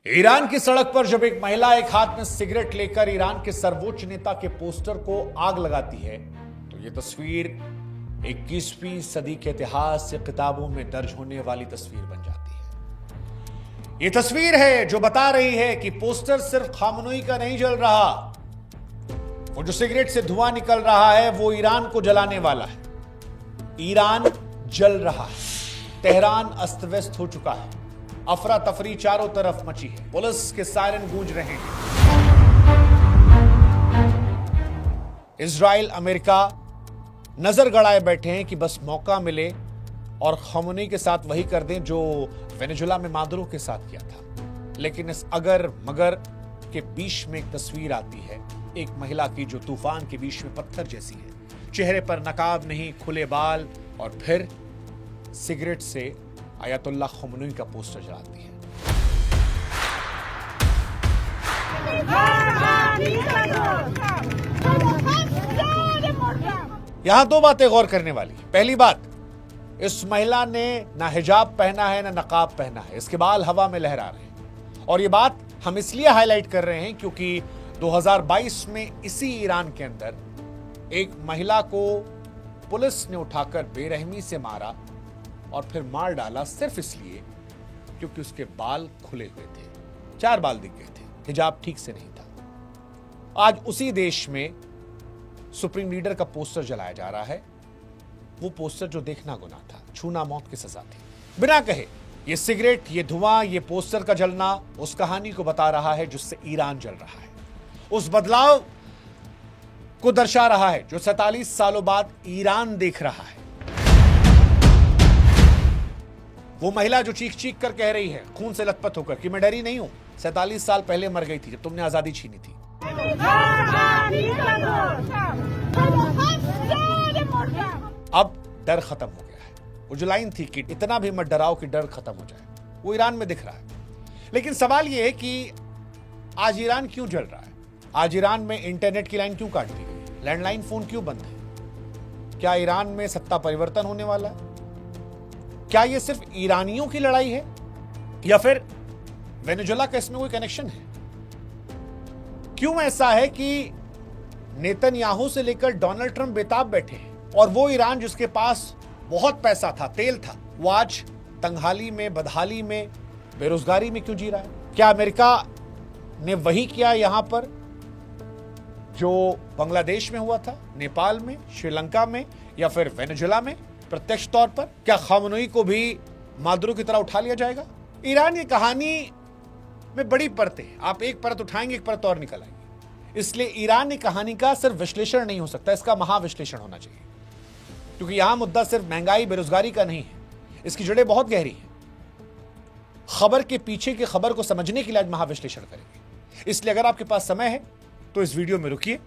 Iran की सड़क पर जब एक महिला एक हाथ में सिगरेट लेकर ईरान के सर्वोच्च नेता के पोस्टर को आग लगाती है तो यह तस्वीर 21वीं सदी के इतिहास से किताबों में दर्ज होने वाली तस्वीर बन जाती है। यह तस्वीर है जो बता रही है कि पोस्टर सिर्फ खामनोई का नहीं जल रहा, वो जो सिगरेट से धुआं निकल रहा है वो ईरान को जलाने वाला है। ईरान जल रहा है, तेहरान अस्त व्यस्त हो चुका है, अफरा तफरी चारों तरफ मची है, पुलिस के सायरन गूंज रहे हैं। इजराइल अमेरिका नजर गड़ाए बैठे हैं कि बस मौका मिले और खामनेई के साथ वही कर दें जो वेनेजुएला में मादुरो के साथ किया था। लेकिन इस अगर मगर के बीच में एक तस्वीर आती है, एक महिला की जो तूफान के बीच में पत्थर जैसी है, चेहरे पर नकाब नहीं, खुले बाल, और फिर सिगरेट से अयतुल्लाह खामनेई का पोस्टर जलाती है। यहां दो बातें गौर करने वाली। पहली बात, इस महिला ने ना हिजाब पहना है ना नकाब पहना है, इसके बाल हवा में लहरा रहे हैं। और ये बात हम इसलिए हाईलाइट कर रहे हैं क्योंकि 2022 में इसी ईरान के अंदर एक महिला को पुलिस ने उठाकर बेरहमी से मारा और फिर मार डाला सिर्फ इसलिए क्योंकि उसके बाल खुले हुए थे, 4 बाल दिख गए थे, हिजाब ठीक से नहीं था। आज उसी देश में सुप्रीम लीडर का पोस्टर जलाया जा रहा है। वो पोस्टर जो देखना गुनाह था, छूना मौत की सजा थी। बिना कहे ये सिगरेट, ये धुआं, ये पोस्टर का जलना उस कहानी को बता रहा है जिससे ईरान जल रहा है, उस बदलाव को दर्शा रहा है जो 47 सालों बाद ईरान देख रहा है। वो महिला जो चीख चीख कर कह रही है, खून से लथपथ होकर, कि मैं डरी नहीं हूं, 47 साल पहले मर गई थी जब तुमने आजादी छीनी थी। अब डर खत्म हो गया है। वो जो लाइन थी कि इतना भी मत डराओ कि डर खत्म हो जाए, वो ईरान में दिख रहा है। लेकिन सवाल यह है कि आज ईरान क्यों जल रहा है? आज ईरान में इंटरनेट की लाइन क्यों काट दी गई? लैंडलाइन फोन क्यों बंद है? क्या ईरान में सत्ता परिवर्तन होने वाला है? क्या यह सिर्फ ईरानियों की लड़ाई है या फिर वेनेजुएला का इसमें कोई कनेक्शन है? क्यों ऐसा है कि नेतन्याहू से लेकर डोनाल्ड ट्रंप बेताब बैठे हैं और वो ईरान जिसके पास बहुत पैसा था, तेल था, वो आज तंगहाली में, बदहाली में, बेरोजगारी में क्यों जी रहा है? क्या अमेरिका ने वही किया यहां पर जो बांग्लादेश में हुआ था, नेपाल में, श्रीलंका में या फिर वेनेजुएला में? प्रत्यक्ष तौर पर क्या खामनेई को भी मादुरो की तरह उठा लिया जाएगा? ईरान की कहानी में बड़ी परतें, आप एक परत उठाएंगे एक परत और निकल आएगी। इसलिए ईरान की कहानी का सिर्फ विश्लेषण नहीं हो सकता, इसका महाविश्लेषण होना चाहिए, क्योंकि यहां मुद्दा सिर्फ महंगाई, बेरोजगारी का नहीं है, इसकी जड़ें बहुत गहरी हैं। खबर के पीछे की खबर को समझने के लिए आज महाविश्लेषण करेंगे। इसलिए अगर आपके पास समय है तो इस वीडियो में रुकिए।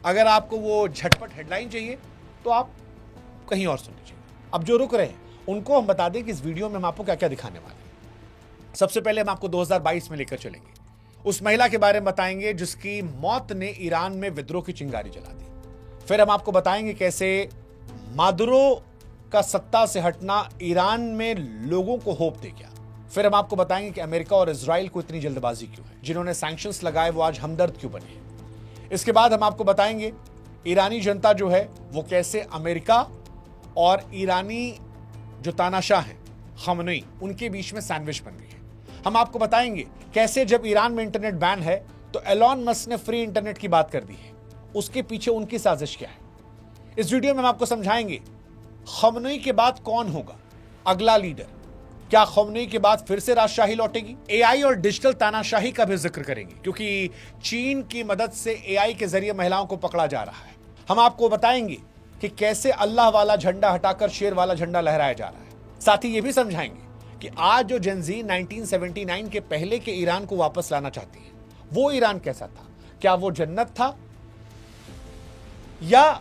अगर आपको वो झटपट हेडलाइन चाहिए तो आप कहीं और सुन लीजिए। अब जो रुक रहे हैं उनको हम बता दें कि इस वीडियो में हम आपको क्या क्या दिखाने वाले हैं। सबसे पहले हम आपको 2022 में लेकर चलेंगे, उस महिला के बारे में बताएंगे जिसकी मौत ने ईरान में विद्रोह की चिंगारी जला दी। फिर हम आपको बताएंगे कैसे मादुरो का सत्ता से हटना ईरान में लोगों को होप दे गया। फिर हम आपको बताएंगे कि अमेरिका और इजराइल को इतनी जल्दबाजी क्यों है, जिन्होंने सैंक्शंस लगाए वो आज हमदर्द क्यों बने हैं। इसके बाद हम आपको बताएंगे ईरानी जनता जो है वो कैसे अमेरिका और ईरानी जो तानाशाह हैं खामनेई, उनके बीच में सैंडविच बन गई है। हम आपको बताएंगे कैसे जब ईरान में इंटरनेट बैन है तो एलॉन मस्क ने फ्री इंटरनेट की बात कर दी है, उसके पीछे उनकी साजिश क्या है। इस वीडियो में हम आपको समझाएंगे खामनेई के बाद कौन होगा अगला लीडर। क्या खामनेई के बाद फिर से राजशाही लौटेगी? एआई और डिजिटल तानाशाही का भी जिक्र करेंगे क्योंकि चीन की मदद से एआई के जरिए महिलाओं को पकड़ा जा रहा है। हम आपको बताएंगे कि कैसे अल्लाह वाला झंडा हटाकर शेर वाला झंडा लहराया जा रहा है। साथ ही ये भी समझाएंगे कि आज जो जेनजी 1979 के पहले के ईरान को वापस लाना चाहती है, वो ईरान कैसा था? क्या वो जन्नत था या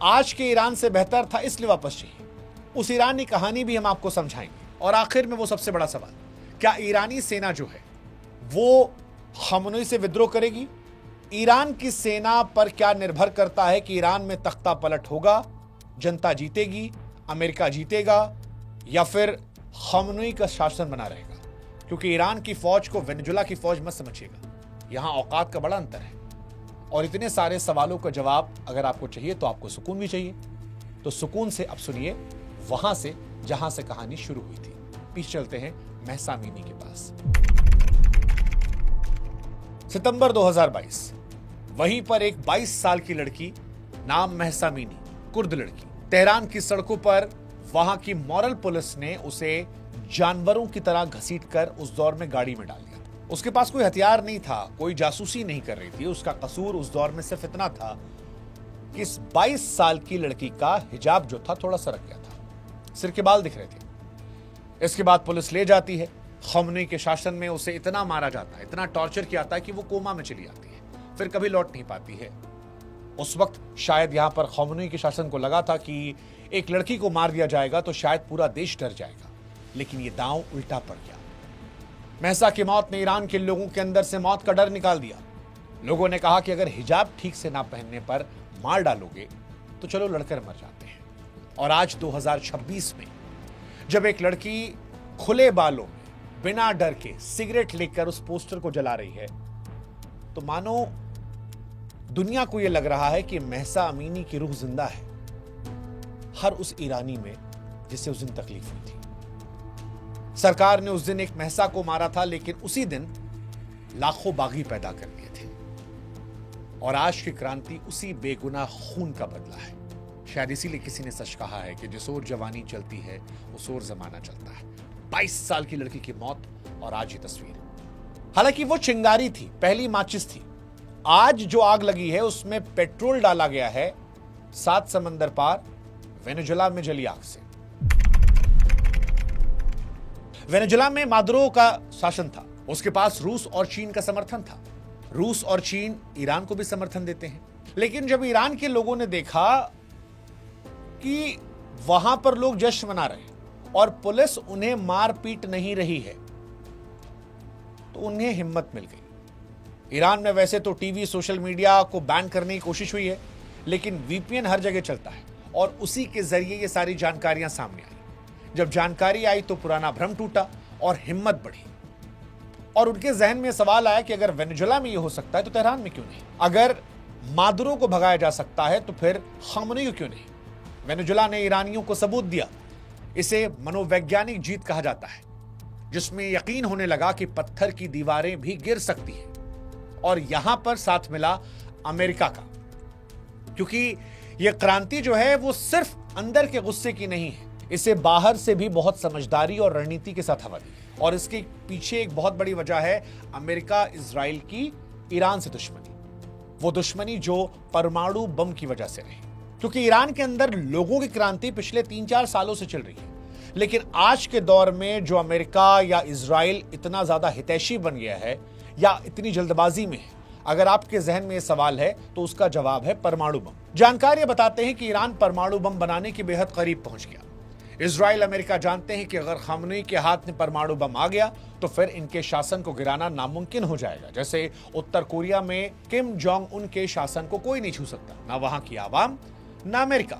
आज के ईरान से बेहतर था इसलिए वापस चाहिए? उस ईरान की कहानी भी हम आपको समझाएंगे। और आखिर में वो सबसे बड़ा सवाल, क्या ईरानी सेना जो है वो खामनेई से विद्रोह करेगी? ईरान की सेना पर क्या निर्भर करता है कि ईरान में तख्ता पलट होगा, जनता जीतेगी, अमेरिका जीतेगा या फिर खामनेई का शासन बना रहेगा? क्योंकि ईरान की फौज को वेनेजुला की फौज मत समझिएगा, यहां औकात का बड़ा अंतर है। और इतने सारे सवालों का जवाब अगर आपको चाहिए तो आपको सुकून भी चाहिए। तो सुकून से अब सुनिए वहां से जहां से कहानी शुरू हुई थी। पीछे चलते हैं महसा अमीनी के पास। सितंबर 2022, वहीं पर एक 22 साल की लड़की, नाम महसा अमीनी, कुर्द लड़की, तेहरान की सड़कों पर वहां की मॉरल पुलिस ने उसे जानवरों की तरह घसीटकर उस दौर में गाड़ी में डाल दिया था। उसके पास कोई हथियार नहीं था, कोई जासूसी नहीं कर रही थी। उसका कसूर उस दौर में सिर्फ इतना था कि इस 22 साल की लड़की का हिजाब जो था थोड़ा सरक गया था, सिर के बाल दिख रहे थे। इसके बाद पुलिस ले जाती है। खमनी के शासन में उसे इतना मारा जाता है, इतना टॉर्चर किया जाता है कि वो कोमा में चली जाती है, फिर कभी लौट नहीं पाती है। उस वक्त शायद यहां पर खमनी के शासन को लगा था कि एक लड़की को मार दिया जाएगा तो शायद पूरा देश डर जाएगा, लेकिन यह दांव उल्टा पड़ गया। महसा की मौत ने ईरान के लोगों के अंदर से मौत का डर निकाल दिया। लोगों ने कहा कि अगर हिजाब ठीक से ना पहनने पर मार डालोगे तो चलो लड़कर मर जाते हैं। और आज 2026 में जब एक लड़की खुले बालों में बिना डर के सिगरेट लेकर उस पोस्टर को जला रही है, तो मानो दुनिया को यह लग रहा है कि महसा अमीनी की रूह जिंदा है, हर उस ईरानी में जिसे उस दिन तकलीफ हुई थी। सरकार ने उस दिन एक महसा को मारा था, लेकिन उसी दिन लाखों बागी पैदा कर दिए थे। और आज की क्रांति उसी बेगुनाह खून का बदला है। शायद इसीलिए किसी ने सच कहा है कि जिस ओर जवानी चलती है उस ओर जमाना चलता है। 22 साल की लड़की की मौत और आज ये तस्वीर। हालांकि वो चिंगारी थी, पहली माचिस थी। आज जो आग लगी है उसमें पेट्रोल डाला गया है 7 समंदर पार वेनेजुला में जली आग से। वेनेजुला में मादुरो का शासन था, उसके पास रूस और चीन का समर्थन था। रूस और चीन ईरान को भी समर्थन देते हैं। लेकिन जब ईरान के लोगों ने देखा कि वहां पर लोग जश्न मना रहे हैं और पुलिस उन्हें मार पीट नहीं रही है, तो उन्हें हिम्मत मिल गई। ईरान में वैसे तो टीवी, सोशल मीडिया को बैन करने की कोशिश हुई है, लेकिन वीपीएन हर जगह चलता है और उसी के जरिए ये सारी जानकारियां सामने आई। जब जानकारी आई तो पुराना भ्रम टूटा और हिम्मत बढ़ी। और उनके जहन में सवाल आया कि अगर वेनेजुला में ये हो सकता है तो तेहरान में क्यों नहीं? अगर मादुरो को भगाया जा सकता है तो फिर खामनी को क्यों नहीं? वेनेजुला ने ईरानियों को सबूत दिया। इसे मनोवैज्ञानिक जीत कहा जाता है, जिसमें यकीन होने लगा कि पत्थर की दीवारें भी गिर सकती हैं। और यहां पर साथ मिला अमेरिका का, क्योंकि यह क्रांति जो है वो सिर्फ अंदर के गुस्से की नहीं है, इसे बाहर से भी बहुत समझदारी और रणनीति के साथ हवा दी। और इसके पीछे एक बहुत बड़ी वजह है अमेरिका इजराइल की ईरान से दुश्मनी। वो दुश्मनी जो परमाणु बम की वजह से रही, क्योंकि ईरान के अंदर लोगों की क्रांति पिछले 3-4 सालों से चल रही है। लेकिन आज के दौर में जो अमेरिका या इजराइल इतना ज्यादा हितैषी बन गया है या इतनी जल्दबाजी में है, अगर आपके जहन में यह सवाल है तो उसका जवाब है परमाणु बम। जानकारी बताते हैं कि ईरान परमाणु बम बनाने के बेहद करीब पहुंच गया। इजराइल, अमेरिका जानते हैं कि अगर खामनेई के हाथ में परमाणु बम आ गया तो फिर इनके शासन को गिराना नामुमकिन हो जाएगा। जैसे उत्तर कोरिया में किम जोंग उन के शासन को कोई नहीं छू सकता, ना वहां की आवाम ना अमेरिका।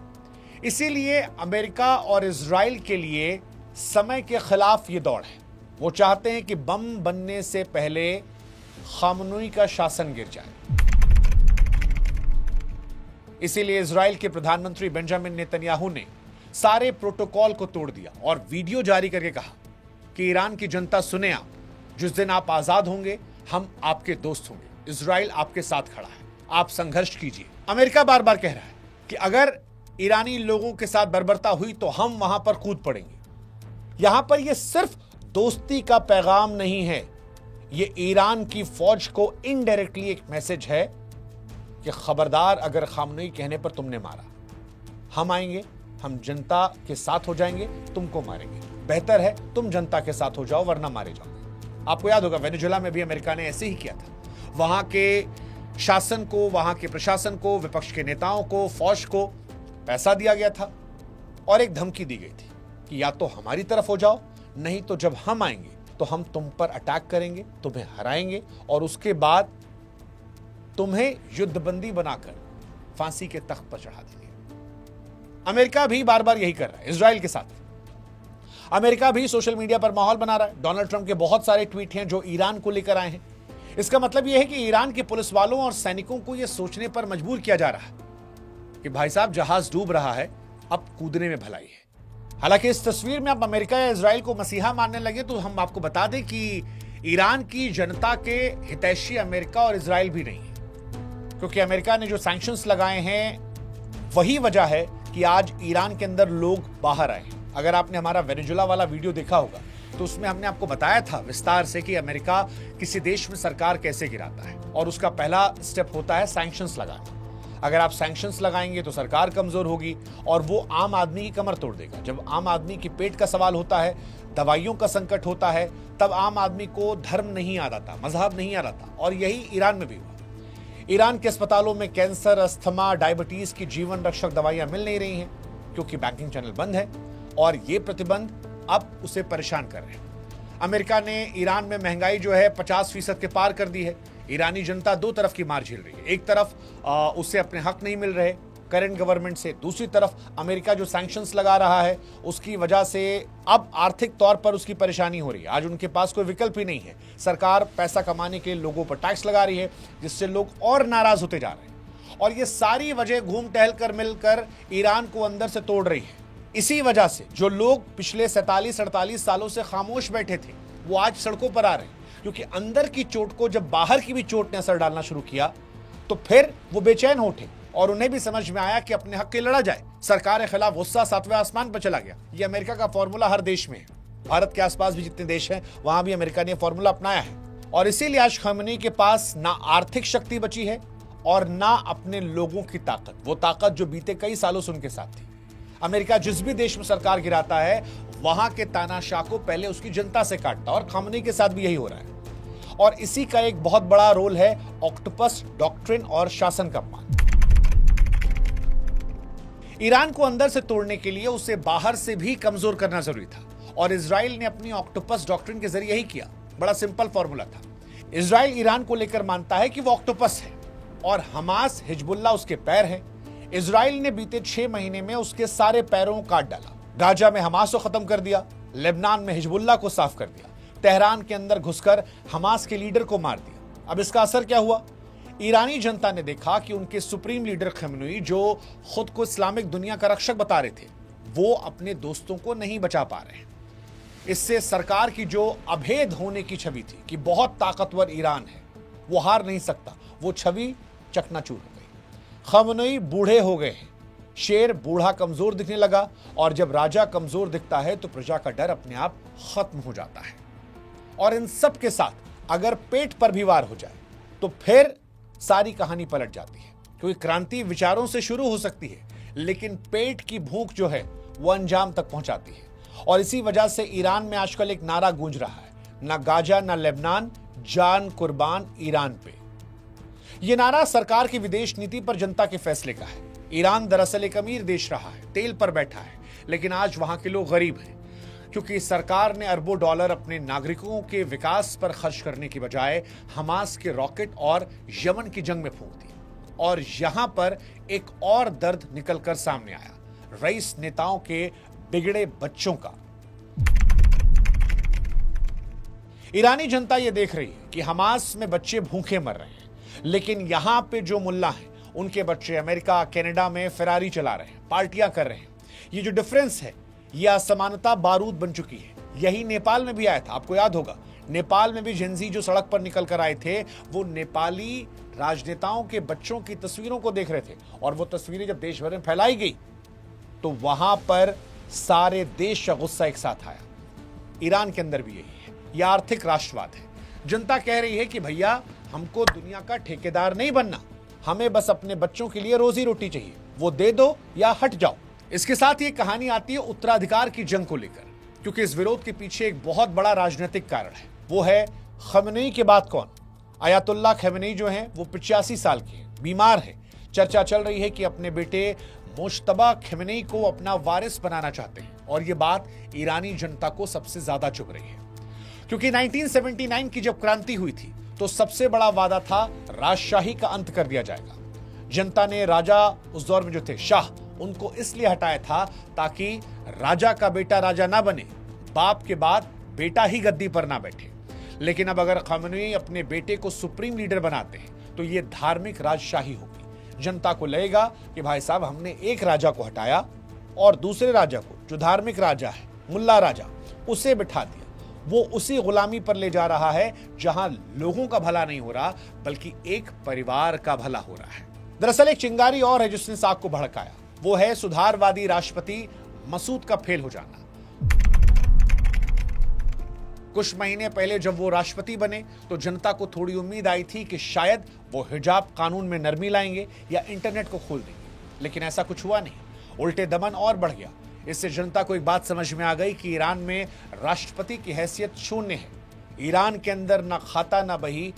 इसीलिए अमेरिका और इजराइल के लिए समय के खिलाफ ये दौड़ है। वो चाहते हैं कि बम बनने से पहले खामनेई का शासन गिर जाए। इसीलिए इजराइल के प्रधानमंत्री बेंजामिन नेतन्याहू ने सारे प्रोटोकॉल को तोड़ दिया और वीडियो जारी करके कहा कि ईरान की जनता सुने, आप जिस दिन आप आजाद होंगे हम आपके दोस्त होंगे, इजराइल आपके साथ खड़ा है, आप संघर्ष कीजिए। अमेरिका बार बार कह रहा है कि अगर ईरानी लोगों के साथ बर्बरता हुई तो हम वहां पर कूद पड़ेंगे। यहां पर यह सिर्फ दोस्ती का पैगाम नहीं है, यह ईरान की फौज को इनडायरेक्टली एक मैसेज है कि खबरदार, अगर खामनेई कहने पर तुमने मारा, हम आएंगे, हम जनता के साथ हो जाएंगे, तुमको मारेंगे। बेहतर है तुम जनता के साथ हो जाओ वरना मारे जाओगे। आपको याद होगा वेनेजुला में भी अमेरिका ने ऐसे ही किया था। वहां के शासन को, वहां के प्रशासन को, विपक्ष के नेताओं को, फौज को पैसा दिया गया था और एक धमकी दी गई थी कि या तो हमारी तरफ हो जाओ, नहीं तो जब हम आएंगे तो हम तुम पर अटैक करेंगे, तुम्हें हराएंगे और उसके बाद तुम्हें युद्धबंदी बनाकर फांसी के तख्त पर चढ़ा देंगे। अमेरिका भी बार बार यही कर रहा है इजराइल के साथ। अमेरिका भी सोशल मीडिया पर माहौल बना रहा है। डोनाल्ड ट्रंप के बहुत सारे ट्वीट हैं जो ईरान को लेकर आए हैं। इसका मतलब यह है कि ईरान के पुलिस वालों और सैनिकों को यह सोचने पर मजबूर किया जा रहा है कि भाई साहब जहाज डूब रहा है, अब कूदने में भलाई है। हालांकि इस तस्वीर में आप अमेरिका या इजराइल को मसीहा मानने लगे तो हम आपको बता दें कि ईरान की जनता के हितैषी अमेरिका और इजराइल भी नहीं है, क्योंकि अमेरिका ने जो सैंक्शंस लगाए हैं वही वजह है कि आज ईरान के अंदर लोग बाहर आए। अगर आपने हमारा वेनेजुला वाला वीडियो देखा होगा तो उसमें हमने आपको बताया था विस्तार से कि अमेरिका किसी देश में सरकार कैसे गिराता है, और उसका पहला स्टेप होता है सैंक्शंस लगाना। अगर आप सैंक्शंस लगाएंगे तो सरकार कमजोर होगी और वो आम आदमी की कमर तोड़ देगा। जब आम आदमी की पेट का सवाल होता है, दवाइयों का संकट होता है, तब आम आदमी को धर्म नहीं याद आता, मजहब नहीं याद आता, और यही ईरान में भी हुआ। ईरान के अस्पतालों में कैंसर, अस्थमा, डायबिटीज की जीवन रक्षक दवाइयां मिल नहीं रही हैं क्योंकि बैंकिंग चैनल बंद है, और ये प्रतिबंध अब उसे परेशान कर रहे हैं। अमेरिका ने ईरान में महंगाई जो है 50% के पार कर दी है। ईरानी जनता दो तरफ की मार झेल रही है। एक तरफ उसे अपने हक नहीं मिल रहे करंट गवर्नमेंट से, दूसरी तरफ अमेरिका जो सैंक्शंस लगा रहा है उसकी वजह से अब आर्थिक तौर पर उसकी परेशानी हो रही है। आज उनके पास कोई विकल्प ही नहीं है। सरकार पैसा कमाने के लोगों पर टैक्स लगा रही है, जिससे लोग और नाराज होते जा रहे हैं, और ये सारी वजह घूम टहल कर मिलकर ईरान को अंदर से तोड़ रही है। इसी वजह से जो लोग पिछले 47-48 सालों से खामोश बैठे थे वो आज सड़कों पर आ रहे हैं, क्योंकि अंदर की चोट को जब बाहर की भी चोट ने असर डालना शुरू किया तो फिर वो बेचैन हो उठे, और उन्हें भी समझ में आया कि अपने हक के लड़ा जाए। सरकार के खिलाफ गुस्सा 7वें आसमान पर चला गया। ये अमेरिका का फॉर्मूला हर देश में है। भारत के आसपास भी जितने देश हैं वहां भी अमेरिका ने फॉर्मूला अपनाया है, और इसीलिए आज खamenei के पास ना आर्थिक शक्ति बची है और ना अपने लोगों की ताकत, वो ताकत जो बीते कई सालों से उनके साथ थी। अमेरिका जिस भी देश में सरकार गिराता है वहां के तानाशाह को पहले उसकी जनता से काटता, और खamenei के साथ भी यही हो रहा है। और इसी का एक बहुत बड़ा रोल है ऑक्टोपस डॉक्ट्रिन और शासन का अपमान। ईरान को अंदर से तोड़ने के लिए उसे बाहर से भी कमजोर करना जरूरी था, और इजराइल ने अपनी ऑक्टोपस डॉक्ट्रिन के जरिए यही किया। बड़ा सिंपल फॉर्मूला था। इजराइल ईरान को लेकर मानता है कि वो ऑक्टोपस है और हमास हिजबुल्लाह उसके पैर है। इजराइल ने बीते 6 महीने में उसके सारे पैरों को काट डाला। गाजा में हमास को खत्म कर दिया, लेबनान में हिजबुल्लाह को साफ कर दिया, तेहरान के अंदर घुसकर हमास के लीडर को मार दिया। अब इसका असर क्या हुआ? ईरानी जनता ने देखा कि उनके सुप्रीम लीडर खamenei, जो खुद को इस्लामिक दुनिया का रक्षक बता रहे थे, वो अपने दोस्तों को नहीं बचा पा रहे। इससे सरकार की जो अभेद होने की छवि थी कि बहुत ताकतवर ईरान है, वो हार नहीं सकता, वो छवि चकनाचूर हो गई। खamenei बूढ़े हो गए हैं। शेर बूढ़ा कमजोर दिखने लगा, और जब राजा कमजोर दिखता है तो प्रजा का डर अपने आप खत्म हो जाता है। और इन सब के साथ अगर पेट पर भी वार हो जाए तो फिर सारी कहानी पलट जाती है, क्योंकि क्रांति विचारों से शुरू हो सकती है, लेकिन पेट की भूख जो है वो अंजाम तक पहुंचाती है। और इसी वजह से ईरान में आजकल एक नारा गूंज रहा है, ना गाजा ना लेबनान, जान कुर्बान ईरान पे। यह नारा सरकार की विदेश नीति पर जनता के फैसले का है। ईरान दरअसल एक अमीर देश रहा है, तेल पर बैठा है, लेकिन आज वहां के लोग गरीब हैं, क्योंकि सरकार ने अरबों डॉलर अपने नागरिकों के विकास पर खर्च करने की बजाय हमास के रॉकेट और यमन की जंग में फूंक दी। और यहां पर एक और दर्द निकलकर सामने आया, रईस नेताओं के बिगड़े बच्चों का। ईरानी जनता यह देख रही है कि हमास में बच्चे भूखे मर रहे हैं, लेकिन यहां पे जो मुल्ला हैं उनके बच्चे अमेरिका, कनाडा में फेरारी चला रहे हैं, पार्टियां कर रहे हैं। ये जो डिफरेंस है, यह असमानता बारूद बन चुकी है। यही नेपाल में भी आया था, आपको याद होगा। नेपाल में भी जेंजी जो सड़क पर निकल कर आए थे, वो नेपाली राजनेताओं के बच्चों की तस्वीरों को देख रहे थे, और वो तस्वीरें जब देश भर में फैलाई गई तो वहां पर सारे देश का गुस्सा एक साथ आया। ईरान के अंदर भी यही है, यह आर्थिक राष्ट्रवाद है। जनता कह रही है कि भैया हमको दुनिया का ठेकेदार नहीं बनना, हमें बस अपने बच्चों के लिए रोजी रोटी चाहिए, वो दे दो या हट जाओ। इसके साथ ये कहानी आती है उत्तराधिकार की जंग को लेकर, क्योंकि इस विरोध के पीछे एक बहुत बड़ा राजनीतिक कारण है। वो है खamenei के बाद कौन? अयातुल्लाह खamenei जो हैं वो 85 साल के हैं, बीमार हैं। चर्चा चल रही है कि अपने बेटे मुश्तबा खamenei को अपना वारिस बनाना चाहते हैं, और ये बात ईरानी जनता को सबसे ज्यादा चुभ रही है, क्योंकि 1979 की जब क्रांति हुई थी तो सबसे बड़ा वादा था राजशाही का अंत कर दिया जाएगा। जनता ने राजा उस दौर में जो थे शाह, उनको इसलिए हटाया था ताकि राजा का बेटा राजा ना बने, बाप के बाद बेटा ही गद्दी पर ना बैठे। लेकिन अब अगर खामेनी अपने बेटे को सुप्रीम लीडर बनाते हैं तो ये धार्मिक राजशाही होगी। जनता को लगेगा कि भाई साहब हमने एक राजा को हटाया और दूसरे राजा को, जो धार्मिक राजा है, मुल्ला राजा, उसे बिठा दिया। वो उसी गुलामी पर ले जा रहा है जहां लोगों का भला नहीं हो रहा बल्कि एक परिवार का भला हो रहा है। दरअसल एक चिंगारी और है जिसने आग को भड़काया, वो है सुधारवादी राष्ट्रपति मसूद का फेल हो जाना। कुछ महीने पहले जब वो राष्ट्रपति बने तो जनता को थोड़ी उम्मीद आई थी कि शायद वो हिजाब कानून में नरमी लाएंगे या इंटरनेट को खोल देंगे, लेकिन ऐसा कुछ हुआ नहीं। उल्टे दमन और बढ़ गया। इससे जनता को एक बात समझ में आ गई कि ईरान में राष्ट्रपति की हैसियत शून्य है। ईरान के अंदर ना खाता ना बही।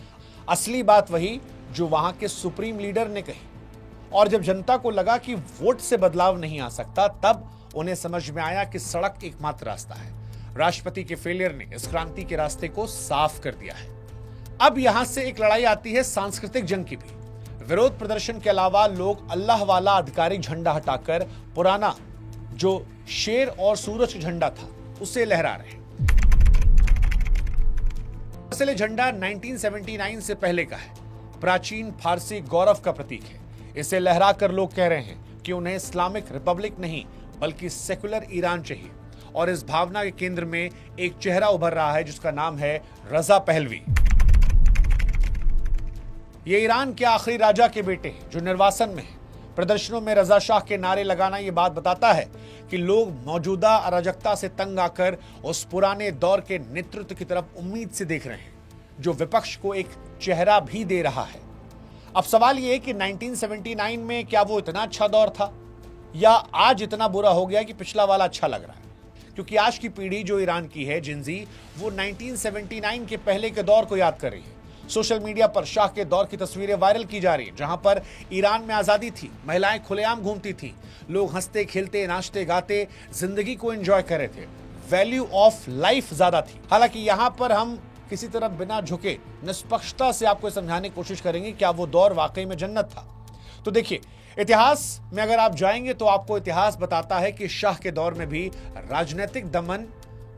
असली बात वही जो वहां के सुप्रीम लीडर ने कही। और जब जनता को लगा कि वोट से बदलाव नहीं आ सकता, तब उन्हें समझ में आया कि सड़क एकमात्र रास्ता है। राष्ट्रपति के फेलियर ने इस क्रांति के रास्ते को साफ कर दिया है। अब यहां से एक लड़ाई आती है सांस्कृतिक जंग की भी। विरोध प्रदर्शन के अलावा लोग अल्लाह वाला आधिकारिक झंडा हटाकर पुराना जो शेर और सूरज का झंडा था उसे लहरा रहे हैं। असल झंडा 1979 से पहले का है। प्राचीन फारसी गौरव का प्रतीक है। इसे लहराकर लोग कह रहे हैं कि उन्हें इस्लामिक रिपब्लिक नहीं बल्कि सेकुलर ईरान चाहिए। और इस भावना के केंद्र में एक चेहरा उभर रहा है जिसका नाम है रजा पहलवी। ये ईरान के आखिरी राजा के बेटे हैं जो निर्वासन में है। प्रदर्शनों में रजा शाह के नारे लगाना ये बात बताता है कि लोग मौजूदा अराजकता से तंग आकर उस पुराने दौर के नेतृत्व की तरफ उम्मीद से देख रहे हैं जो विपक्ष को एक चेहरा भी दे रहा है। अब सवाल ये है कि 1979 में क्या वो इतना अच्छा दौर था या आज इतना बुरा हो गया कि पिछला वाला अच्छा लग रहा है? क्योंकि आज की पीढ़ी जो ईरान की है, जिनजी, वो 1979 के पहले के दौर को याद कर रही है। सोशल मीडिया पर शाह के दौर की तस्वीरें वायरल की जा रही हैं, जहां पर ईरान में आजादी थी, महिलाएं खुलेआम घूमती थी, लोग हंसते खेलते नाचते गाते जिंदगी को एंजॉय कर रहे थे। वैल्यू ऑफ लाइफ ज्यादा थी। हालांकि यहां पर हम किसी तरफ बिना झुके निष्पक्षता से आपको समझाने की कोशिश करेंगे क्या वो दौर वाकई में जन्नत था। तो देखिए, इतिहास में अगर आप जाएंगे तो आपको इतिहास बताता है कि शाह के दौर में भी राजनीतिक दमन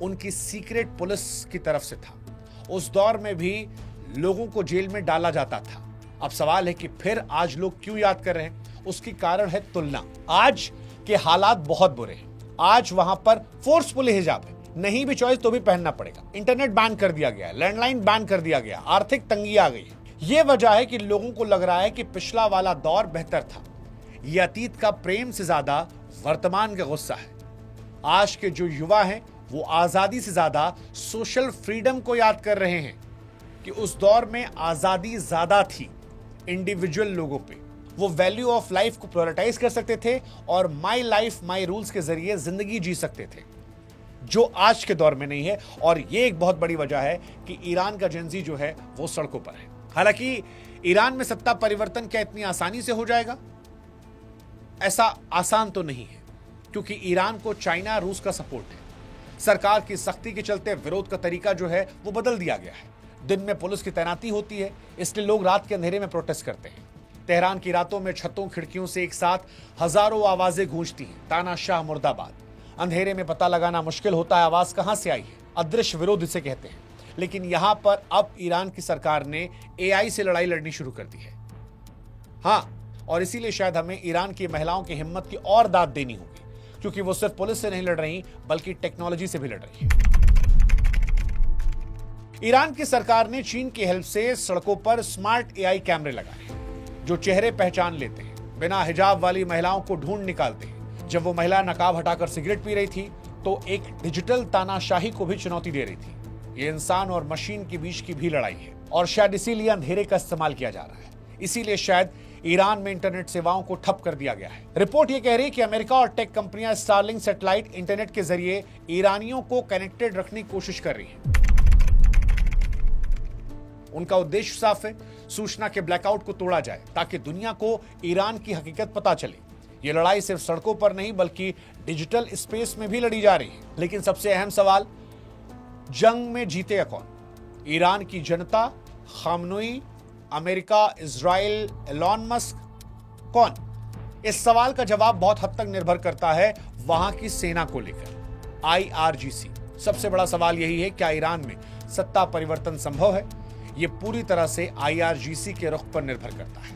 उनकी सीक्रेट पुलिस की तरफ से था। उस दौर में भी लोगों को जेल में डाला जाता था। अब सवाल है कि फिर आज लोग क्यों याद कर रहे हैं? उसकी कारण है तुलना। आज के हालात बहुत बुरे हैं। आज वहां पर फोर्सफुल हिजाब है, नहीं भी चॉइस तो भी पहनना पड़ेगा। इंटरनेट बैन कर दिया गया है, लैंडलाइन बैन कर दिया गया, आर्थिक तंगी आ गई है। यह वजह है कि लोगों को लग रहा है कि पिछला वाला दौर बेहतर था। यह अतीत का प्रेम से ज्यादा वर्तमान का गुस्सा है। आज के जो युवा हैं वो आजादी से ज्यादा सोशल फ्रीडम को याद कर रहे हैं कि उस दौर में आजादी ज्यादा थी इंडिविजुअल लोगों पे। वो वैल्यू ऑफ लाइफ को प्रायोरिटाइज कर सकते थे और माई लाइफ माई रूल्स के जरिए जिंदगी जी सकते थे, जो आज के दौर में नहीं है। और ये एक बहुत बड़ी वजह है कि ईरान का जेंजी जो है वो सड़कों पर है। हालांकि ईरान में सत्ता परिवर्तन क्या इतनी आसानी से हो जाएगा? ऐसा आसान तो नहीं है, क्योंकि ईरान को चाइना रूस का सपोर्ट है। सरकार की सख्ती के चलते विरोध का तरीका जो है वो बदल दिया गया है। दिन में पुलिस की तैनाती होती है, इसलिए लोग रात के अंधेरे में प्रोटेस्ट करते हैं। तेहरान की रातों में छतों खिड़कियों से एक साथ हजारों आवाजें गूंजती हैं, तानाशाह मुर्दाबाद। अंधेरे में पता लगाना मुश्किल होता है आवाज कहां से आई है, अदृश्य विरोध इसे कहते हैं। लेकिन यहां पर अब ईरान की सरकार ने AI से लड़ाई लड़नी शुरू कर दी है। हाँ, और इसीलिए शायद हमें ईरान की महिलाओं की हिम्मत की और दाद देनी होगी, क्योंकि वो सिर्फ पुलिस से नहीं लड़ रही बल्कि टेक्नोलॉजी से भी लड़ रही है। ईरान की सरकार ने चीन की हेल्प से सड़कों पर स्मार्ट AI कैमरे लगाए जो चेहरे पहचान लेते हैं, बिना हिजाब वाली महिलाओं को ढूंढ निकालते हैं। जब वो महिला नकाब हटाकर सिगरेट पी रही थी तो एक डिजिटल तानाशाही को भी चुनौती दे रही थी। ये इंसान और मशीन के बीच की भी लड़ाई है और शायद इसीलिए अंधेरे का इस्तेमाल किया जा रहा है। इसीलिए शायद ईरान में इंटरनेट सेवाओं को ठप कर दिया गया है। रिपोर्ट ये कह रही है कि अमेरिका और टेक कंपनियां स्टारलिंक सैटेलाइट इंटरनेट के जरिए ईरानियों को कनेक्टेड रखने की कोशिश कर रही हैं। उनका उद्देश्य साफ है, सूचना के ब्लैकआउट को तोड़ा जाए ताकि दुनिया को ईरान की हकीकत पता चले। ये लड़ाई सिर्फ सड़कों पर नहीं बल्कि डिजिटल स्पेस में भी लड़ी जा रही है। लेकिन सबसे अहम सवाल, जंग में जीतेगा कौन? ईरान की जनता, Khamenei, America, Israel, Elon Musk, कौन? इस सवाल का जवाब बहुत हद तक निर्भर करता है वहां की सेना को लेकर। IRGC सबसे बड़ा सवाल यही है, क्या ईरान में सत्ता परिवर्तन संभव है? ये पूरी तरह से IRGC के रुख पर निर्भर करता है।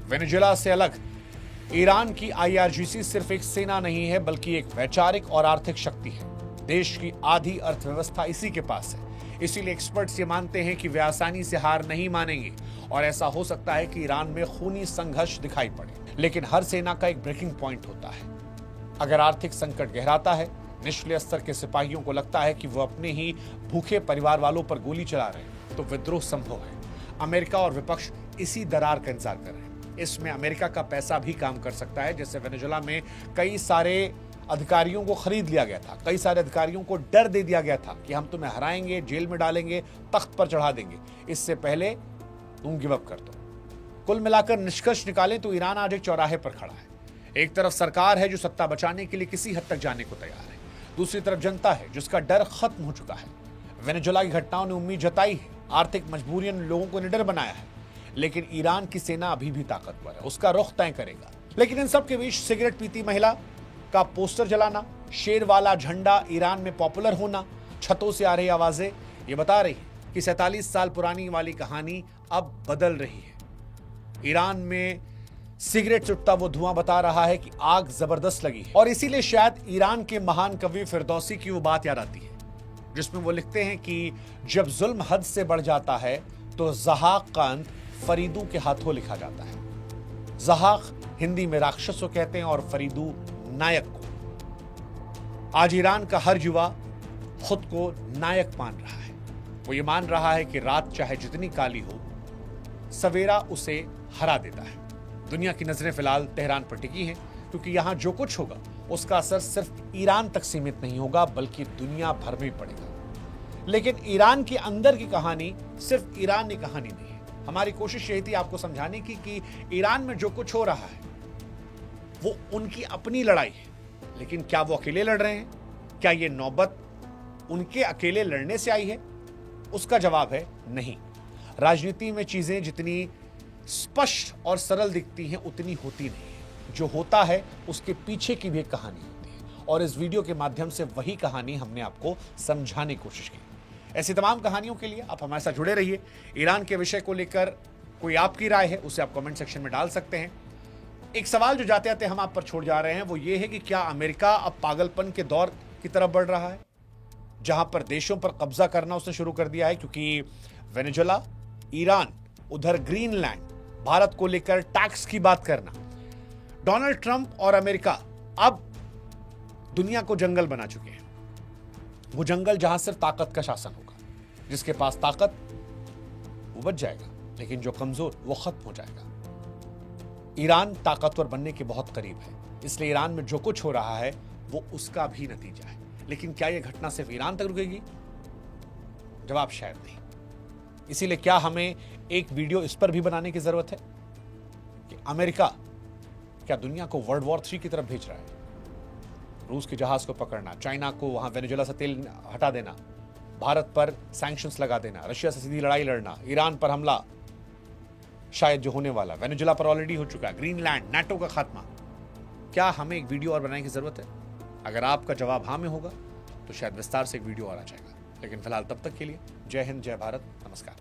वेनेजुएला से अलग ईरान की IRGC सिर्फ एक सेना नहीं है, बल्कि एक वैचारिक और आर्थिक शक्ति है। देश की आधी अर्थव्यवस्था इसी के पास है। इसीलिए एक्सपर्ट्स ये मानते हैं कि वे आसानी से हार नहीं मानेंगे और ऐसा हो सकता है कि ईरान में खूनी संघर्ष दिखाई पड़े। लेकिन हर सेना का एक ब्रेकिंग पॉइंट होता है। अगर आर्थिक संकट गहराता है, निचले स्तर के सिपाहियों को लगता है कि वो अपने ही भूखे परिवार वालों पर गोली चला रहे हैं, तो विद्रोह संभव है। अमेरिका और विपक्ष इसी दरार का इंतजार कर रहे हैं। इसमें अमेरिका का पैसा भी काम कर सकता है। जैसे वेनेजुएला में कई सारे अधिकारियों को खरीद लिया गया था, कई सारे अधिकारियों को डर दे दिया गया था कि हम तुम्हें हराएंगे, जेल में डालेंगे, तख्त पर चढ़ा देंगे, इससे पहले तुम गिव अप कर दो। कुल मिलाकर निष्कर्ष निकालें तो ईरान आज एक चौराहे पर खड़ा है। एक तरफ सरकार है जो सत्ता बचाने के लिए किसी हद तक जाने को तैयार है, दूसरी तरफ जनता है जिसका डर खत्म हो चुका है। वेनेजुएला की घटनाओं ने उम्मीद जताई है, आर्थिक मजबूरियों ने लोगों को निडर बनाया है, लेकिन ईरान की सेना अभी भी ताकतवर है, उसका रुख तय करेगा। लेकिन इन सब के बीच सिगरेट पीती महिला का पोस्टर जलाना, शेर वाला झंडा ईरान में पॉपुलर होना, छतों से आ रही आवाजें ये बता रही है कि 47 साल पुरानी वाली कहानी अब बदल रही है। ईरान में सिगरेट सुटता वो धुआं बता रहा है कि आग जबरदस्त लगी है। और इसीलिए शायद ईरान के महान कवि फिरदौसी की वो बात याद आती है जिसमें वो लिखते हैं कि जब जुल्म हद से बढ़ जाता है तो ज़हाक का अंत फरीदू के हाथों लिखा जाता है। ज़हाक हिंदी में राक्षस को कहते हैं और फरीदू नायक को। आज ईरान का हर युवा खुद को नायक मान रहा है। वो ये मान रहा है कि रात चाहे जितनी काली हो, सवेरा उसे हरा देता है। दुनिया की नजरें फिलहाल तेहरान पर टिकी हैं, क्योंकि यहां जो कुछ होगा उसका असर सिर्फ ईरान तक सीमित नहीं होगा, बल्कि दुनिया भर में पड़ेगा। लेकिन ईरान के अंदर की कहानी सिर्फ ईरान की कहानी नहीं है। हमारी कोशिश यही थी आपको समझाने की कि ईरान में जो कुछ हो रहा है वो उनकी अपनी लड़ाई है, लेकिन क्या वो अकेले लड़ रहे हैं? क्या ये नौबत उनके अकेले लड़ने से आई है? उसका जवाब है नहीं। राजनीति में चीजें जितनी स्पष्ट और सरल दिखती हैं उतनी होती नहीं है। जो होता है उसके पीछे की भी एक कहानी होती है, और इस वीडियो के माध्यम से वही कहानी हमने आपको समझाने की कोशिश की। ऐसी तमाम कहानियों के लिए आप हमारे साथ जुड़े रहिए। ईरान के विषय को लेकर कोई आपकी राय है उसे आप कमेंट सेक्शन में डाल सकते हैं। एक सवाल जो जाते जाते हम आप पर छोड़ जा रहे हैं वो ये है कि क्या अमेरिका अब पागलपन के दौर की तरफ बढ़ रहा है, जहां पर देशों पर कब्जा करना उसने शुरू कर दिया है? क्योंकि वेनेजुएला, ईरान, उधर ग्रीनलैंड, भारत को लेकर टैक्स की बात करना, डोनाल्ड ट्रंप और अमेरिका अब दुनिया को जंगल बना चुके हैं। वो जंगल जहां सिर्फ ताकत का शासन होगा। जिसके पास ताकत वो बच जाएगा, लेकिन जो कमजोर वो खत्म हो जाएगा। ईरान ताकतवर बनने के बहुत करीब है, इसलिए ईरान में जो कुछ हो रहा है वो उसका भी नतीजा है। लेकिन क्या यह घटना सिर्फ ईरान तक रुकेगी? जवाब शायद नहीं। इसीलिए क्या हमें एक वीडियो इस पर भी बनाने की जरूरत है कि अमेरिका क्या दुनिया को वर्ल्ड वॉर 3 की तरफ भेज रहा है? रूस के जहाज को पकड़ना, चाइना को वहां वेनेजुएला से तेल हटा देना, भारत पर सैंक्शंस लगा देना, रशिया से सीधी लड़ाई लड़ना, ईरान पर हमला शायद जो होने वाला, वेनेजुएला पर ऑलरेडी हो चुका है, ग्रीनलैंड, नाटो का खात्मा। क्या हमें एक वीडियो और बनाने की जरूरत है? अगर आपका जवाब हाँ में होगा तो शायद विस्तार से एक वीडियो और आ जाएगा। लेकिन फिलहाल तब तक के लिए जय हिंद, जय भारत, नमस्कार।